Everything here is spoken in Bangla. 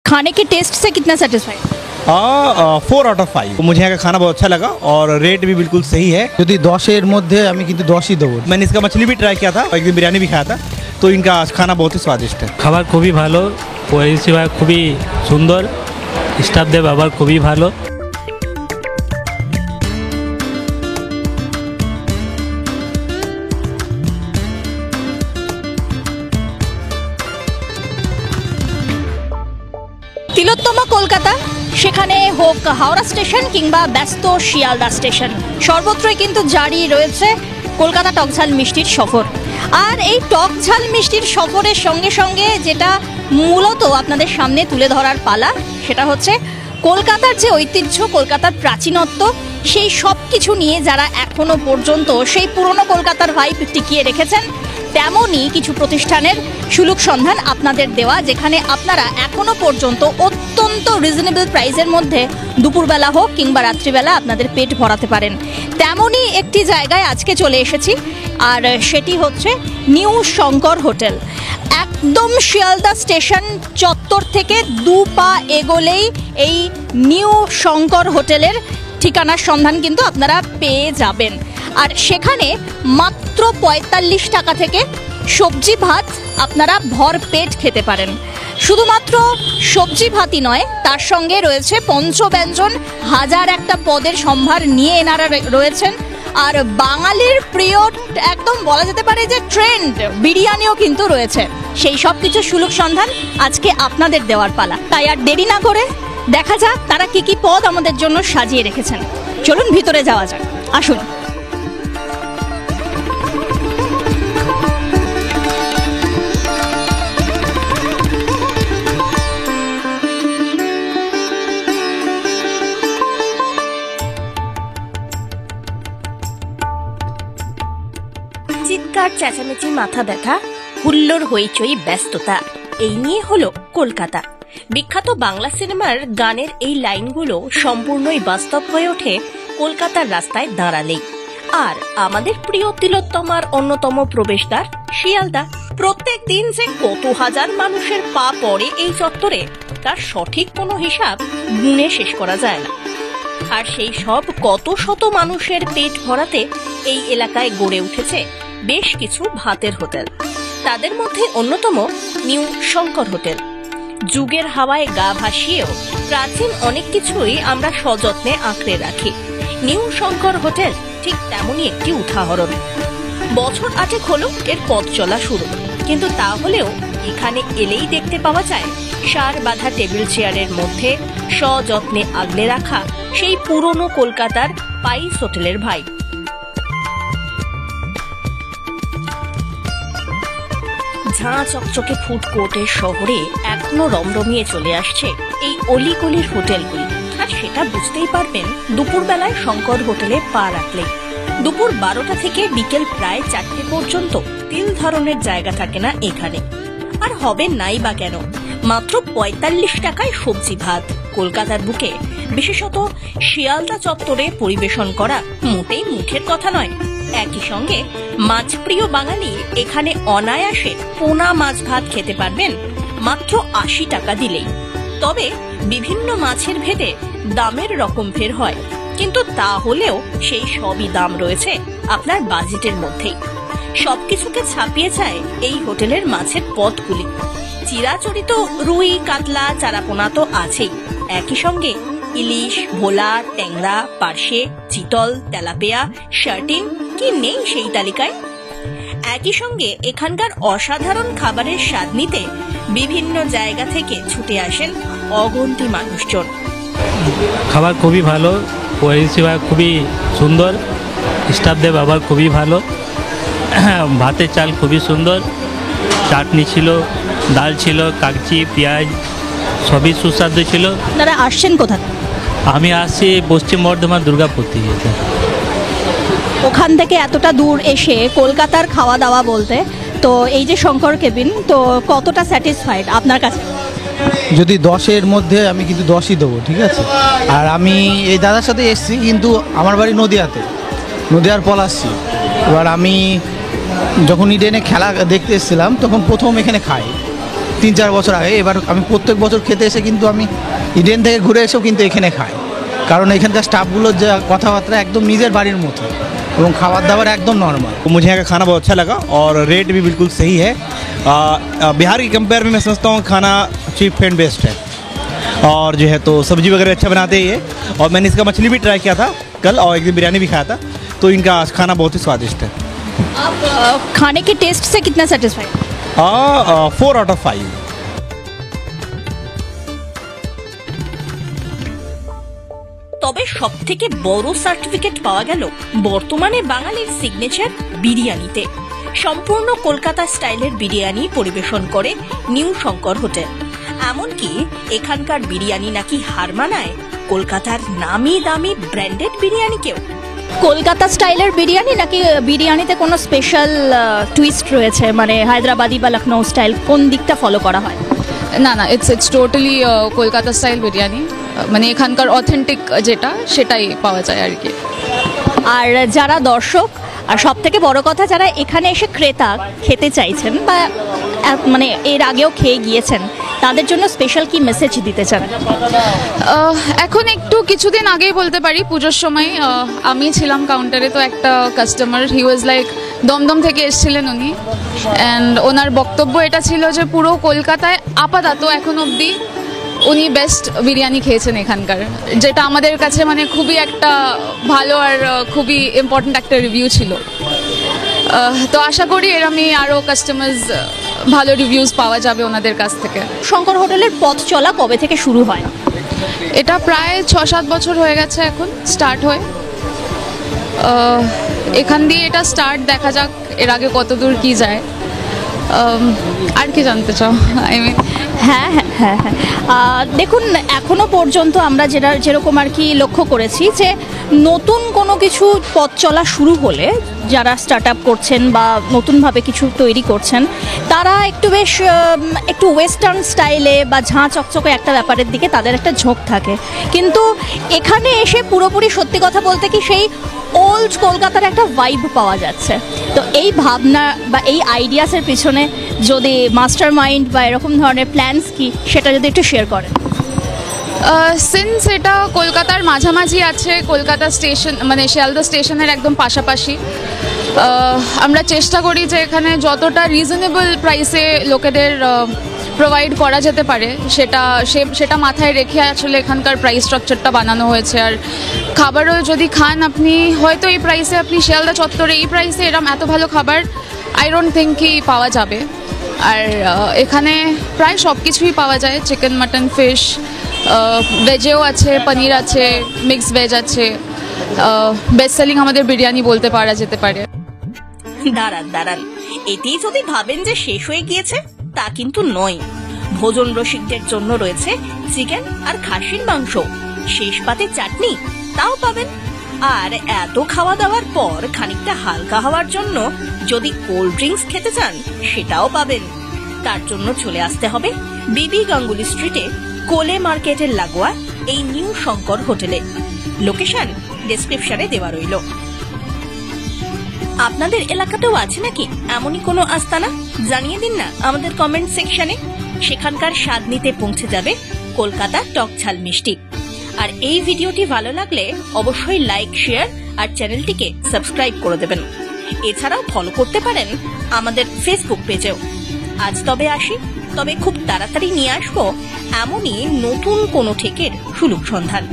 खाने के टेस्ट से कितना सेटिस्फाइड? 4/5। मुझे यहाँ का खाना बहुत अच्छा लगा और रेट भी बिल्कुल सही है। যদি 10-এর মধ্যে আমি কিন্তু 10ই দেবো। मैंने इसका मछली भी ट्राई किया था, एक दिन बिरयानी भी खाया था, तो इनका खाना बहुत ही स्वादिष्ट है। খাবার খুবই ভালো, পরিষেবা খুবই সুন্দর, স্টাফদের ব্যবহার খুবই ভালো। তিলোত্তমা কলকাতা, সেখানে হোক হাওড়া স্টেশন কিংবা ব্যস্ত শিয়ালদা স্টেশন, সর্বত্রই কিন্তু জারি রয়েছে কলকাতা টকঝাল মিষ্টির সফর। আর এই টকঝাল মিষ্টির সফরের সঙ্গে সঙ্গে যেটা মূলত আপনাদের সামনে তুলে ধরার পালা, সেটা হচ্ছে কলকাতার যে ঐতিহ্য, কলকাতার প্রাচীনত্ব, সেই সব কিছু নিয়ে যারা এখনো পর্যন্ত সেই পুরনো কলকাতার ভাইব টিকিয়ে রেখেছেন, তেমনই কিছু প্রতিষ্ঠানের সুলুক সন্ধান আপনাদের দেওয়া, যেখানে আপনারা এখনো পর্যন্ত অত্যন্ত রিজনেবল প্রাইসের মধ্যে দুপুরবেলা হোক কিংবা রাত্রিবেলা আপনাদের পেট ভরাতে পারেন। তেমনই একটি জায়গায় আজকে চলে এসেছি, আর সেটি হচ্ছে নিউ শঙ্কর হোটেল। একদম শিয়ালদা স্টেশন চত্বর থেকে 2 পা এগোলেই এই নিউ শঙ্কর হোটেলের ঠিকানার সন্ধান কিন্তু আপনারা পেয়ে যাবেন। আর সেখানে মাত্র 45 টাকা থেকে সবজি ভাত আপনারা ভর পেট খেতে পারেন। শুধুমাত্র সবজি ভাতই নয়, তার সঙ্গে রয়েছে পঞ্চব্যঞ্জন, হাজার একটা পদের সম্ভার নিয়ে এনারা রয়েছেন। আর বাঙালির প্রিয়, একদম বলা যেতে পারে যে ট্রেন্ড বিরিয়ানিও কিন্তু রয়েছে। সেই সব কিছু সুলুক সন্ধান আজকে আপনাদের দেওয়ার পালা। তাই আর দেরি না করে দেখা যাক তারা কি কি পদ আমাদের জন্য সাজিয়ে রেখেছেন। চলুন ভিতরে যাওয়া যাক, আসুন। চিৎকার, চেঁচামেচি, মাথা ব্যথা, হুল্লোড়, হইচই, ব্যস্ততা, এই নিয়ে হলো কলকাতা। বিখ্যাত বাংলা সিনেমার গানের এই লাইনগুলো সম্পূর্ণই বাস্তব হয়ে ওঠে কলকাতার রাস্তায় দাঁড়ালেই। আর আমাদের প্রিয় তিলোত্তমার অন্যতম প্রবেশদ্বার শিয়ালদা। প্রত্যেক দিন যে কত হাজার মানুষের পা পড়ে এই চত্বরে, তার সঠিক কোনো হিসাব গুণে শেষ করা যায় না। আর সেই সব কত শত মানুষের পেট ভরাতে এই এলাকায় গড়ে উঠেছে বেশ কিছু ভাতের হোটেল। তাদের মধ্যে অন্যতম নিউ শঙ্কর হোটেল। যুগের হাওয়ায় গা ভাসিয়েও প্রাচীন অনেক কিছুই আমরা সযত্নে আঁকড়ে রাখি। নিউ শঙ্কর হোটেল ঠিক তেমনই একটি উদাহরণ। বছর 8 হলো এর পথ চলা শুরু, কিন্তু তাহলেও এখানে এলেই দেখতে পাওয়া যায় সার বাঁধা টেবিল চেয়ারের মধ্যে সযত্নে আগলে রাখা সেই পুরনো কলকাতার পাইস হোটেলের ভাই। ঝাঁ চকচকে ফুড কোর্টের শহরে এখনো রমরমিয়ে চলে আসছে এই অলিগলির হোটেলগুলি। আর সেটা বুঝতেই পারবেন দুপুরবেলায় শঙ্কর হোটেলে পা রাখলে। দুপুর 12টা থেকে বিকেল প্রায় 4টে পর্যন্ত তিল ধরনের জায়গা থাকে না এখানে। আর হবে নাই বা কেন, মাত্র 45 টাকায় সবজি ভাত কলকাতার বুকে, বিশেষত শিয়ালদা চত্বরে পরিবেশন করা মোটেই মুখের কথা নয়। একই সঙ্গে মাছপ্রিয় বাঙালি এখানে অনায়াসে পোনা মাছ ভাত খেতে পারবেন মাত্র 80 টাকা দিলেই। তবে বিভিন্ন মাছের ভেদে দামের রকম ফের হয়, কিন্তু তাহলেও সেই সবই দাম রয়েছে আপনার বাজেটের মধ্যেই। সবকিছুকে ছাপিয়ে যায় এই হোটেলের মাছের পদগুলি। চিরাচরিত রুই, কাতলা, চারাপোনা তো আছেই, একই সঙ্গে ইলিশ, ভোলা, ট্যাংরা, পার্শে, চিতল, তেলাপিয়া, শার্টিন, কি নেই সেই তালিকায়। একই সঙ্গে এখানকার অসাধারণ খাবারের স্বাদ নিতে বিভিন্ন জায়গা থেকে ছুটে আসেন অগন্তি মানুষজন। খাবার খুবই ভালো, পরিষেবা খুবই সুন্দর, স্টাফদের ব্যবহার খুবই ভালো। ভাতের চাল খুবই সুন্দর, চাটনি ছিল, ডাল ছিল, কাগজি, পেঁয়াজ, সবই সুস্বাদু ছিল। আপনারা আসছেন কোথা? আমি আসছি পশ্চিম বর্ধমান দুর্গাপুর থেকে। ওখান থেকে এতটা দূর এসে কলকাতার খাওয়া দাওয়া বলতে, তো এই যে শঙ্কর কেবিন, তো কতটা স্যাটিসফাইড আপনার কাছে? যদি 10-এর মধ্যে আমি কিন্তু 10ই দেবো, ঠিক আছে। আর আমি এই দাদার সাথে এসেছি, কিন্তু আমার বাড়ি নদিয়াতে, নদিয়ার পলাশী। এবার আমি যখন ইডেনে খেলা দেখতে এসেছিলাম তখন প্রথম এখানে খাই, 3-4 বছর আগে। এবার আমি প্রত্যেক বছর খেতে এসে কিন্তু আমি ইডেন থেকে ঘুরে এসেও কিন্তু এখানে খাই, কারণ এখানকার স্টাফগুলোর যা কথাবার্তা একদম নিজের বাড়ির মতো এবং খাবার দাবার একদম নর্মাল। मुझे यहाँ का खाना बहुत अच्छा लगा और रेट भी बिल्कुल सही है। बिहार की कंपेयर में मैं समझता हूँ खाना चीप एंड बेस्ट है, और जो है तो सब्जी वगैरह अच्छा बनाते ही है। और मैंने इसका मछली भी ट्राई किया था कल, और एक दिन बिरयानी भी खाया था, तो इनका खाना बहुत ही स्वादिष्ट है। आप खाने के टेस्ट से कितना सेटिस्फाइड? 4 out of 5। তবে সবথেকে বড় সার্টিফিকেট পাওয়া গেল বর্তমানে বাঙালির সিগনেচার বিরিয়ানিতে। সম্পূর্ণ কলকাতা স্টাইলের বিরিয়ানি পরিবেশন করে নিউ শঙ্কর হোটেল। এমনকি এখানকার বিরিয়ানি নাকি হার মানায় কলকাতার নামি দামি ব্র্যান্ডেড বিরিয়ানিকেও। কলকাতা স্টাইলের বিরিয়ানি নাকি বিরিয়ানিতে কোনো স্পেশাল টুইস্ট রয়েছে, মানে হায়দ্রাবাদি বা লখনৌ স্টাইল, কোন দিকটা ফলো করা হয়? না না, it's totally Kolkata style biryani, মানে এখানকার অথেন্টিক যেটা সেটাই পাওয়া যায় আর কি। আর যারা দর্শক আর সব থেকে বড় কথা যারা এখানে এসে ক্রেতা খেতে চাইছেন বা মানে এর আগেও খেয়ে গিয়েছেন, তাদের জন্য স্পেশাল কি মেসেজ দিতে চান? এখন একটু কিছুদিন আগেই বলতে পারি, পুজোর সময় আমি ছিলাম কাউন্টারে, তো একটা customer, he was like Dum Dum থেকে এসেছিলেন উনি, অ্যান্ড ওনার বক্তব্য এটা ছিল যে পুরো কলকাতায় আপাতত এখন অবধি উনি বেস্ট বিরিয়ানি খেয়েছেন এখানকার, যেটা আমাদের কাছে মানে খুবই একটা ভালো আর খুবই ইম্পর্ট্যান্ট একটা রিভিউ ছিল। তো আশা করি এরমই আরও কাস্টমার্স ভালো রিভিউজ পাওয়া যাবে ওনাদের কাছ থেকে। শঙ্কর হোটেলের পথ চলা কবে থেকে শুরু হয়? এটা প্রায় 6-7 বছর হয়ে গেছে এখন স্টার্ট হয়ে। এখান দিয়ে এটা স্টার্ট, দেখা যাক এর আগে কত দূর কী যায়। আর কি জানতে চাও? আই মিন হ্যাঁ হ্যাঁ হ্যাঁ হ্যাঁ দেখুন, এখনো পর্যন্ত আমরা যেরকম আর কি লক্ষ্য করেছি যে নতুন কোনো কিছু পথ চলা শুরু হলে যারা স্টার্ট আপ করছেন বা নতুনভাবে কিছু তৈরি করছেন, তারা একটু বেশ একটু ওয়েস্টার্ন স্টাইলে বা ঝাঁ চকচকে একটা ব্যাপারের দিকে তাদের একটা ঝোঁক থাকে। কিন্তু এখানে এসে পুরোপুরি সত্যি কথা বলতে কি সেই ওল্ড কলকাতার একটা ভাইব পাওয়া যাচ্ছে। তো এই ভাবনা বা এই আইডিয়াসের পিছনে যদি মাস্টার মাইন্ড বা এরকম ধরনের প্ল্যানস কি, সেটা যদি একটু শেয়ার করেন। সিন্স এটা কলকাতার মাঝামাঝি আছে, কলকাতা স্টেশন মানে শিয়ালদা স্টেশনের একদম পাশাপাশি, আমরা চেষ্টা করি যে এখানে যতটা রিজনেবল প্রাইসে লোকেদের প্রোভাইড করা যেতে পারে সেটা মাথায় রেখে আসলে এখানকার প্রাইস স্ট্রাকচারটা বানানো হয়েছে। আর খাবারও যদি খান আপনি, হয়তো এই প্রাইসে আপনি শিয়ালদা চত্বরে এই প্রাইসে এরম এত ভালো খাবার আই ডোন্ট থিঙ্ক কি পাওয়া যাবে। আর এখানে প্রায় সব কিছুই পাওয়া যায়, চিকেন, মাটন, ফিশ, ভেজেও আছে, পনির আছে, মিক্সড ভেজ আছে, বেস্ট সেলিং আমাদের বিরিয়ানি বলতে পারা যেতে পারে। দাঁড়ান, এতেই যদি ভাবেন যে শেষ হয়ে গিয়েছে, তা কিন্তু নয়। ভোজন রসিকদের জন্য রয়েছে চিকেন আর খাসির মাংস, শেষ পাতে চাটনি, তাও পাবেন। আর এত খাওয়া দাওয়ার পর খানিকটা হালকা হওয়ার জন্য যদি কোল্ড ড্রিঙ্কস খেতে চান, সেটাও পাবেন। তার জন্য চলে আসতে হবে বিবি গাঙ্গুলি স্ট্রিটে কোলে মার্কেটের লাগোয়া এই নিউ শঙ্কর হোটেলে। লোকেশন ডেসক্রিপশনে দেওয়া রইল। আপনাদের এলাকাতেও আছে নাকি এমনই কোনো আস্তানা? জানিয়ে দিন না আমাদের কমেন্ট সেকশনে। সেখানকার স্বাদ নিতে পৌঁছে যাবে কলকাতা টক ঝাল মিষ্টি। আর এই ভিডিওটি ভালো লাগলে অবশ্যই লাইক, শেয়ার আর চ্যানেলটিকে সাবস্ক্রাইব করে দেবেন। এছাড়াও ফলো করতে পারেন আমাদের ফেসবুক পেজেও। আজ তবে আসি, তবে খুব তাড়াতাড়ি নিয়ে আসবো এমনই নতুন কোনো ঠেকের সুলুক সন্ধান।